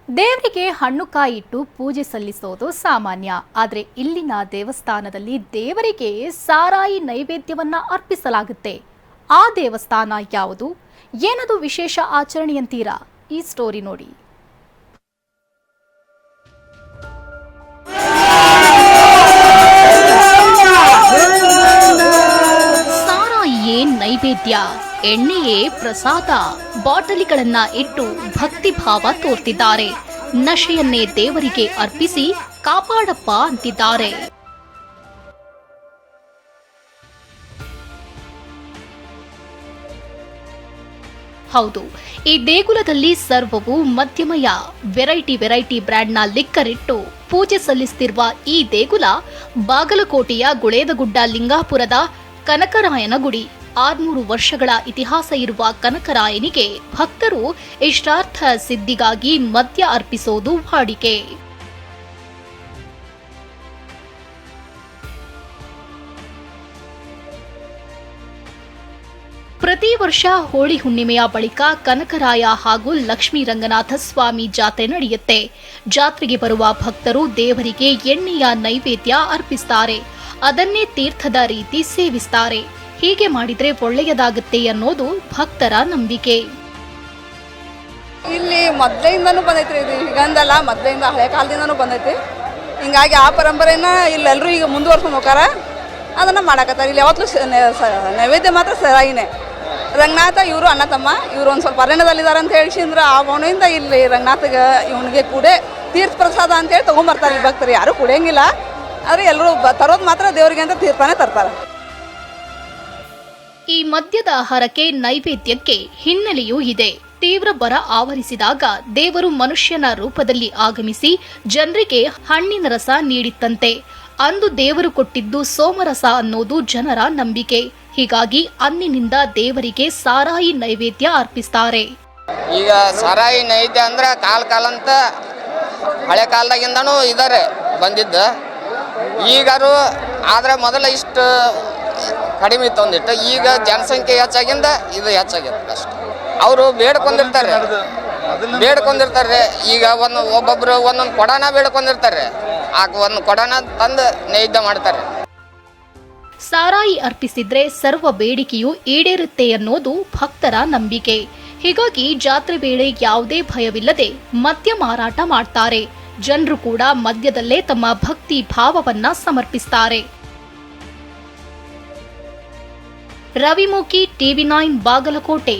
ದೇವರಿಗೆ ಹಣ್ಣು ಕಾಯಿ ಇಟ್ಟು ಪೂಜೆ ಸಲ್ಲಿಸೋದು ಸಾಮಾನ್ಯ. ಆದರೆ ಇಲ್ಲಿನ ದೇವಸ್ಥಾನದಲ್ಲಿ ದೇವರಿಗೆ ಸಾರಾಯಿ ನೈವೇದ್ಯವನ್ನ ಅರ್ಪಿಸಲಾಗುತ್ತೆ. ಆ ದೇವಸ್ಥಾನ ಯಾವುದು? ಏನದು ವಿಶೇಷ ಆಚರಣೆಯಂತೀರಾ? ಈ ಸ್ಟೋರಿ ನೋಡಿ. ಸಾರಾಯಿಯೇ ನೈವೇದ್ಯ, ಎಣ್ಣೆಯೇ ಪ್ರಸಾದ. ಬಾಟಲಿಗಳನ್ನ ಇಟ್ಟು ಭಕ್ತಿ ಭಾವ ತೋರ್ತಿದ್ದಾರೆ. ನಶೆಯನ್ನೇ ದೇವರಿಗೆ ಅರ್ಪಿಸಿ ಕಾಪಾಡಪ್ಪ ಅಂತಿದ್ದಾರೆ. ಹೌದು, ಈ ದೇಗುಲದಲ್ಲಿ ಸರ್ವವು ಮದ್ಯಮಯ. ವೆರೈಟಿ ಬ್ರ್ಯಾಂಡ್ನ ಲಿಕ್ಕರ್ ಇಟ್ಟು ಪೂಜೆ ಸಲ್ಲಿಸುತ್ತಿರುವ ಈ ದೇಗುಲ ಬಾಗಲಕೋಟೆಯ ಗುಳೇದಗುಡ್ಡ ಲಿಂಗಾಪುರದ ಕನಕರಾಯನ ಗುಡಿ. 600 ವರ್ಷಗಳ ಇತಿಹಾಸ ಇರುವ ಕನಕರಾಯನಿಗೆ ಭಕ್ತರು ಇಷ್ಟಾರ್ಥ ಸಿದ್ಧಿಗಾಗಿ ಮದ್ಯ ಅರ್ಪಿಸೋದು ವಾಡಿಕೆ. ಪ್ರತಿ ವರ್ಷ ಹೋಳಿ ಹುಣ್ಣಿಮೆಯ ಬಳಿಕ ಕನಕರಾಯ ಹಾಗೂ ಲಕ್ಷ್ಮೀ ರಂಗನಾಥ ಸ್ವಾಮಿ ಜಾತ್ರೆ ನಡೆಯುತ್ತೆ. ಜಾತ್ರೆಗೆ ಬರುವ ಭಕ್ತರು ದೇವರಿಗೆ ಎಣ್ಣೆಯ ನೈವೇದ್ಯ ಅರ್ಪಿಸ್ತಾರೆ. ಅದನ್ನೇ ತೀರ್ಥದ ರೀತಿ ಸೇವಿಸ್ತಾರೆ. ಹೀಗೆ ಮಾಡಿದ್ರೆ ಒಳ್ಳೆಯದಾಗುತ್ತೆ ಅನ್ನೋದು ಭಕ್ತರ ನಂಬಿಕೆ. ಇಲ್ಲಿ ಮೊದಲಿಂದನೂ ಬಂದೈತ್ರಿ, ಇದು ಈಗಂದಲ್ಲ, ಮೊದಲಿಂದ ಹಳೆ ಕಾಲದಿಂದನೂ ಬಂದೈತಿ. ಹಿಂಗಾಗಿ ಆ ಪರಂಪರೆನ ಇಲ್ಲೆಲ್ಲರೂ ಈಗ ಮುಂದುವರ್ಸ್ಕೊಂಡು ಹೋಗಾರ, ಅದನ್ನು ಮಾಡಕತ್ತಾರೆ. ಇಲ್ಲಿ ಯಾವತ್ತೂ ನೈವೇದ್ಯ ಮಾತ್ರ ಸರಾಯಿನೇ. ರಂಗನಾಥ ಇವರು ಅಣ್ಣ ತಮ್ಮ, ಇವರು ಒಂದು ಸ್ವಲ್ಪ ಅರಣ್ಯದಲ್ಲಿದ್ದಾರೆ ಅಂತ ಹೇಳಿಸಿದ್ರೆ ಆ ಭವನದಿಂದ ಇಲ್ಲಿ ರಂಗನಾಥಗೆ ಇವನಿಗೆ ಕೂಡ ತೀರ್ಥ ಪ್ರಸಾದ ಅಂತೇಳಿ ತೊಗೊಂಬರ್ತಾರೆ. ಇಲ್ಲಿ ಭಕ್ತರು ಯಾರೂ ಕುಡಿಯಂಗಿಲ್ಲ, ಆದರೆ ಎಲ್ಲರೂ ತರೋದು ಮಾತ್ರ ದೇವರಿಗೆ ಅಂತ ತೀರ್ಥನೇ ತರ್ತಾರೆ. ಈ ಮದ್ಯದ ಆಹಾರಕ್ಕೆ ನೈವೇದ್ಯಕ್ಕೆ ಹಿನ್ನೆಲೆಯೂ ಇದೆ. ತೀವ್ರ ಬರ ಆವರಿಸಿದಾಗ ದೇವರು ಮನುಷ್ಯನ ರೂಪದಲ್ಲಿ ಆಗಮಿಸಿ ಜನರಿಗೆ ಹಣ್ಣಿನ ರಸ ನೀಡಿತ್ತಂತೆ. ಅಂದು ದೇವರು ಕೊಟ್ಟಿದ್ದು ಸೋಮರಸ ಅನ್ನೋದು ಜನರ ನಂಬಿಕೆ. ಹೀಗಾಗಿ ಅಂದಿನಿಂದ ದೇವರಿಗೆ ಸಾರಾಯಿ ನೈವೇದ್ಯ ಅರ್ಪಿಸ್ತಾರೆ. ಈಗ ಸಾರಾಯಿ ನೈವೇದ್ಯ ಅಂದ್ರೆ ಕಾಲಂತ ಹಳೆ ಕಾಲದಾಗಿಂದನೂ ಇದಾರೆ ಬಂದಿದ್ದ. ಈಗಾರು ಆದ್ರೆ ಮೊದಲ ಇಷ್ಟು ಕಡಿಮೆ ಇತ್ತು ಒಂದಿಟ್ಟು. ಈಗ ಜನಸಂಖ್ಯೆ ಹೆಚ್ಚಾಗಿಂದ ಇದು ಹೆಚ್ಚಾಗಿದೆ ಅಷ್ಟೆ. ಅವರು ಬೇಡ್ಕೊಂಡಿರ್ತಾರೆ. ಈಗ ಒಬ್ಬೊಬ್ರು ಒಂದೊಂದು ಕೊಡನ ಬೇಡ್ಕೊಂಡಿರ್ತಾರೆ. ಒಂದು ಕೊಡನ ತಂದು ನೈವೇದ್ಯ ಮಾಡ್ತಾರೆ. ಸಾರಾಯಿ ಅರ್ಪಿಸಿದ್ರೆ ಸರ್ವ ಬೇಡಿಕೆಯೂ ಈಡೇರುತ್ತೆ ಅನ್ನೋದು ಭಕ್ತರ ನಂಬಿಕೆ. ಹೀಗಾಗಿ ಜಾತ್ರೆ ವೇಳೆ ಯಾವುದೇ ಭಯವಿಲ್ಲದೆ ಮದ್ಯ ಮಾರಾಟ ಮಾಡ್ತಾರೆ. ಜನರು ಕೂಡ ಮದ್ಯದಲ್ಲೇ ತಮ್ಮ ಭಕ್ತಿ ಭಾವವನ್ನ ಸಮರ್ಪಿಸ್ತಾರೆ. ರವಿಮುಖಿ, TV9 ಬಾಗಲಕೋಟೆ.